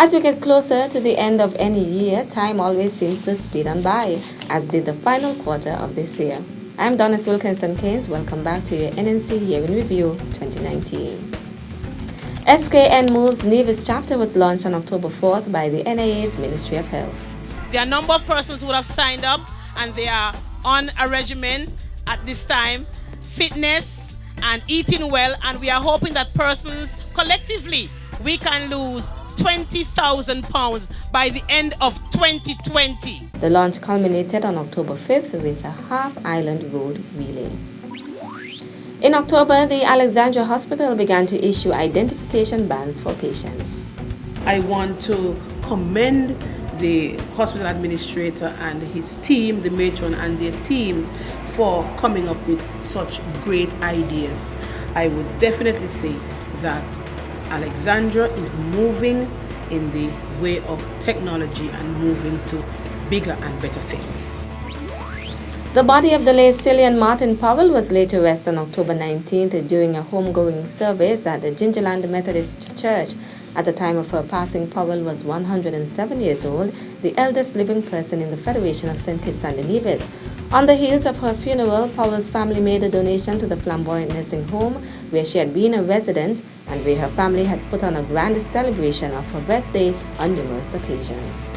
As we get closer to the end of any year, time always seems to speed on by, as did the final quarter of this year. I'm Donis Wilkinson Keynes. Welcome back to your NNC Year in Review 2019. SKN Moves Nevis chapter was launched on October 4th by the NIA's Ministry of Health. There are a number of persons who have signed up and they are on a regimen at this time, fitness and eating well, and we are hoping that persons collectively we can lose 20,000 pounds by the end of 2020. The launch culminated on October 5th with a half-island road relay. In October, the Alexandria Hospital began to issue identification bands for patients. I want to commend the hospital administrator and his team, the matron and their teams, for coming up with such great ideas. I would definitely say that Alexandria is moving in the way of technology and moving to bigger and better things. The body of the late Cillian Martin Powell was laid to rest on October 19th during a homegoing service at the Gingerland Methodist Church. At the time of her passing, Powell was 107 years old, the eldest living person in the Federation of St. Kitts and Nevis. On the heels of her funeral, Powell's family made a donation to the Flamboyant Nursing Home, where she had been a resident and where her family had put on a grand celebration of her birthday on numerous occasions.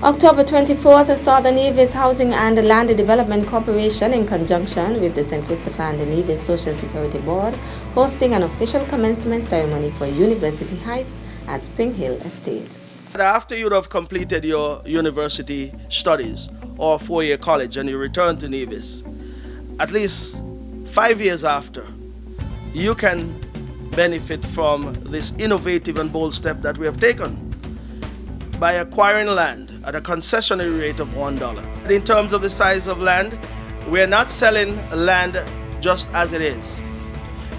October 24th saw the Nevis Housing and Land Development Corporation, in conjunction with the St. Christopher and the Nevis Social Security Board, hosting an official commencement ceremony for University Heights at Spring Hill Estate. After you have completed your university studies or four-year college and you return to Nevis, at least 5 years after, you can benefit from this innovative and bold step that we have taken by acquiring land at a concessionary rate of $1. In terms of the size of land, we're not selling land just as it is.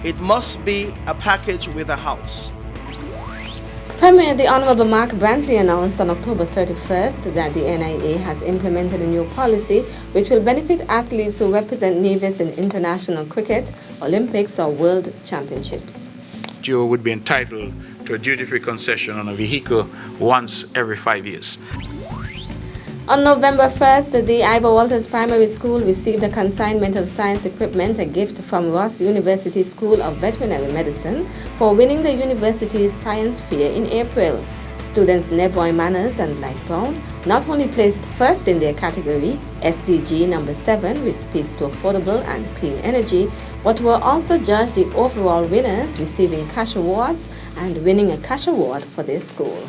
It must be a package with a house. Premier the Honorable Mark Brantley announced on October 31st that the NIA has implemented a new policy which will benefit athletes who represent Nevis in international cricket, Olympics or World Championships. You would be entitled to a duty-free concession on a vehicle once every 5 years. On November 1st, the Ivor Walters Primary School received a consignment of science equipment, a gift from Ross University School of Veterinary Medicine, for winning the university's science fair in April. Students Nevoy Manners and Light Brown not only placed first in their category, SDG number 7, which speaks to affordable and clean energy, but were also judged the overall winners, receiving cash awards and winning a cash award for their school.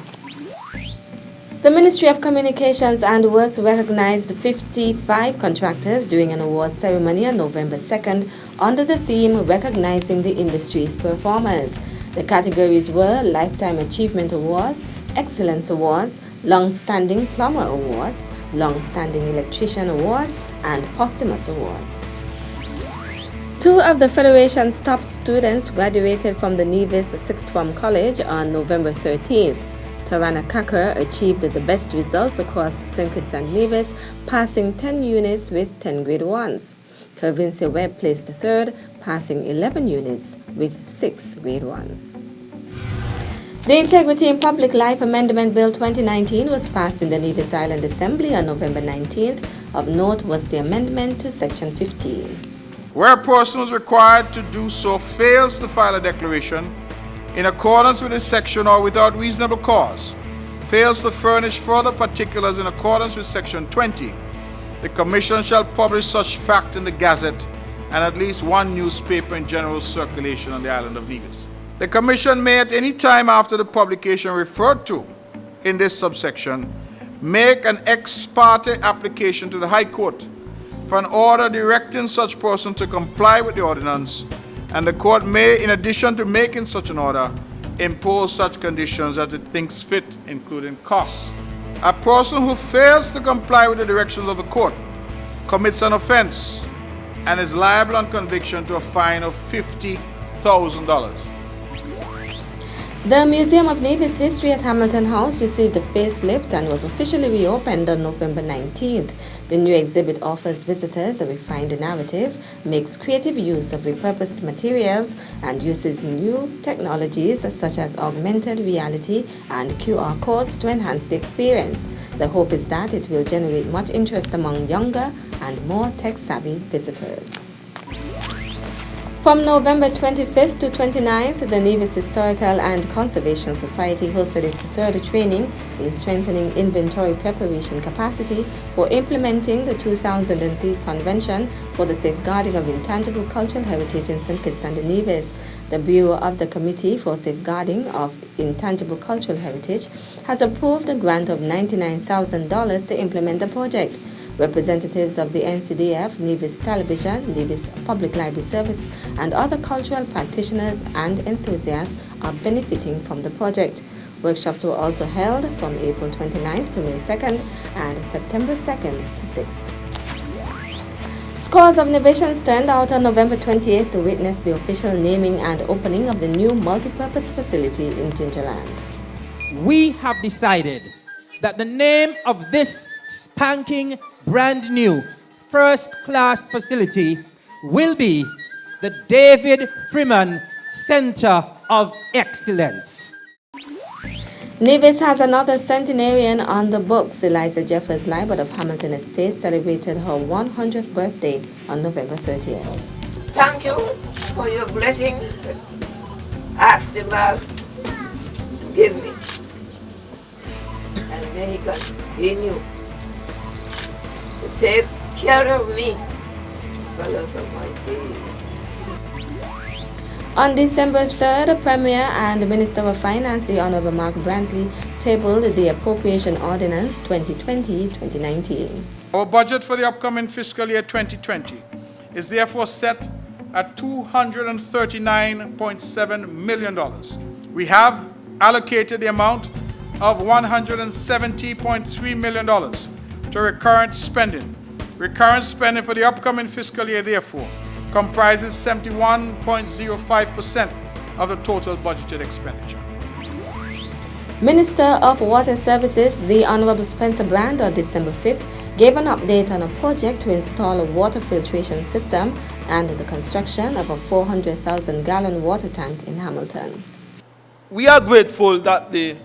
The Ministry of Communications and Works recognized 55 contractors during an awards ceremony on November 2nd under the theme Recognizing the Industry's Performers. The categories were Lifetime Achievement Awards, Excellence Awards, Long-Standing Plumber Awards, Long-Standing Electrician Awards, and Posthumous Awards. Two of the Federation's top students graduated from the Nevis Sixth Form College on November 13th. Tarana Kakar achieved the best results across St. Kitts and Nevis, passing 10 units with 10 grade 1s. Kervince Webb placed third, passing 11 units with 6 grade 1s. The Integrity in Public Life Amendment Bill 2019 was passed in the Nevis Island Assembly on November 19th. Of note was the amendment to Section 15. Where a person is required to do so fails to file a declaration in accordance with this section or without reasonable cause, fails to furnish further particulars in accordance with Section 20, the Commission shall publish such fact in the Gazette and at least one newspaper in general circulation on the island of Nevis. The Commission may at any time after the publication referred to in this subsection make an ex parte application to the High Court for an order directing such person to comply with the ordinance, and the court may, in addition to making such an order, impose such conditions as it thinks fit, including costs. A person who fails to comply with the directions of the court commits an offense and is liable on conviction to a fine of $50,000. The Museum of Nevis History at Hamilton House received a facelift and was officially reopened on November 19th. The new exhibit offers visitors a refined narrative, makes creative use of repurposed materials, and uses new technologies such as augmented reality and QR codes to enhance the experience. The hope is that it will generate much interest among younger and more tech-savvy visitors. From November 25th to 29th, the Nevis Historical and Conservation Society hosted its third training in strengthening inventory preparation capacity for implementing the 2003 Convention for the Safeguarding of Intangible Cultural Heritage in St. Kitts and Nevis. The Bureau of the Committee for Safeguarding of Intangible Cultural Heritage has approved a grant of $99,000 to implement the project. Representatives of the NCDF, Nevis Television, Nevis Public Library Service, and other cultural practitioners and enthusiasts are benefiting from the project. Workshops were also held from April 29th to May 2nd and September 2nd to 6th. Scores of Nevisians turned out on November 28th to witness the official naming and opening of the new multipurpose facility in Gingerland. We have decided that the name of this spanking brand new first-class facility will be the David Freeman Center of Excellence. Nevis has another centenarian on the books. Eliza Jeffers Liebert of Hamilton Estate celebrated her 100th birthday on November 30th. Thank you for your blessing. Ask the Lord to give me. And may He continue to take care of me for the rest of my days. On December 3rd, the Premier and Minister of Finance, the Honorable Mark Brantley, tabled the Appropriation Ordinance 2020-2019. Our budget for the upcoming fiscal year 2020 is therefore set at $239.7 million. We have allocated the amount of $170.3 million to recurrent spending. Recurrent spending for the upcoming fiscal year, therefore, comprises 71.05% of the total budgeted expenditure. Minister of Water Services, the Honorable Spencer Brand, on December 5th, gave an update on a project to install a water filtration system and the construction of a 400,000-gallon water tank in Hamilton. We are grateful that the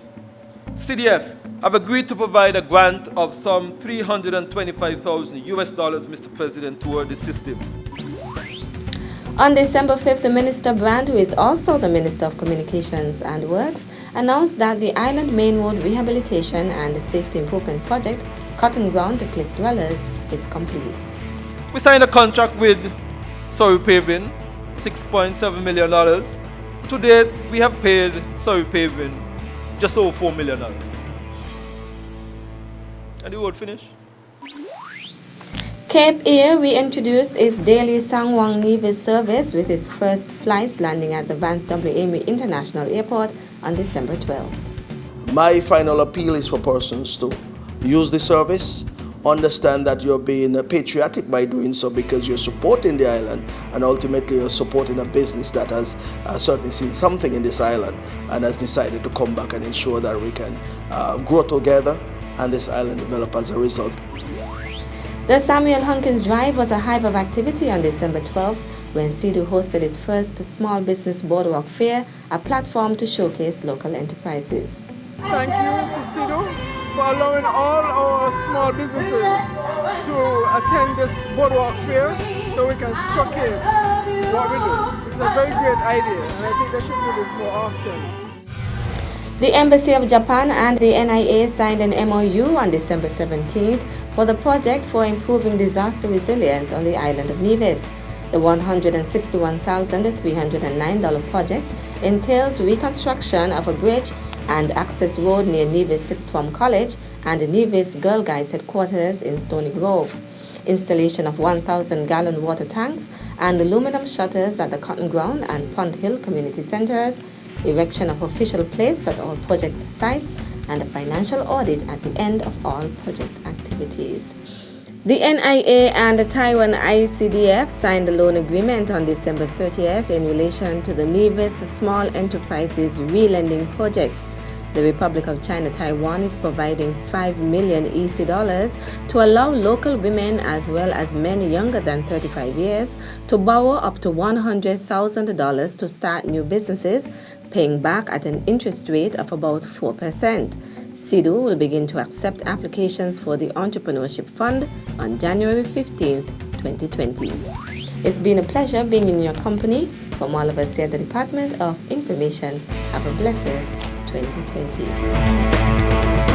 CDF have agreed to provide a grant of some $325,000 US, Mr. President, toward the system. On December 5th, the Minister Brand, who is also the Minister of Communications and Works, announced that the Island Main Road Rehabilitation and Safety Improvement Project, Cotton Ground to Cliff Dwellers, is complete. We signed a contract with Surrey Paving, $6.7 million. To date, we have paid Surrey Paving just over $4 million. And the road finished. Cape Air reintroduced its daily Sangwang Nevis service with its first flights landing at the Vance W. Amory International Airport on December 12th. My final appeal is for persons to use the service, understand that you're being patriotic by doing so because you're supporting the island, and ultimately you're supporting a business that has certainly seen something in this island and has decided to come back and ensure that we can grow together and this island develop as a result. The Samuel Hunkins Drive was a hive of activity on December 12th when CEDU hosted its first Small Business Boardwalk Fair, a platform to showcase local enterprises. Thank you to CEDU for allowing all our small businesses to attend this Boardwalk Fair so we can showcase what we do. It's a very great idea and I think they should do this more often. The Embassy of Japan and the NIA signed an MOU on December 17th for the project for improving disaster resilience on the island of Nevis. The $161,309 project entails reconstruction of a bridge and access road near Nevis Sixth Form College and the Nevis Girl Guides headquarters in Stony Grove, installation of 1,000-gallon water tanks and aluminum shutters at the Cotton Ground and Pond Hill community centers, erection of official plates at all project sites, and a financial audit at the end of all project activities. The NIA and the Taiwan ICDF signed a loan agreement on December 30th in relation to the Nevis Small Enterprises Relending Project. The Republic of China Taiwan is providing 5 million EC dollars to allow local women as well as men younger than 35 years to borrow up to $100,000 to start new businesses, paying back at an interest rate of about 4%. SIDU will begin to accept applications for the Entrepreneurship Fund on January 15, 2020. It's been a pleasure being in your company. From all of us here at the Department of Information, have a blessed 2020.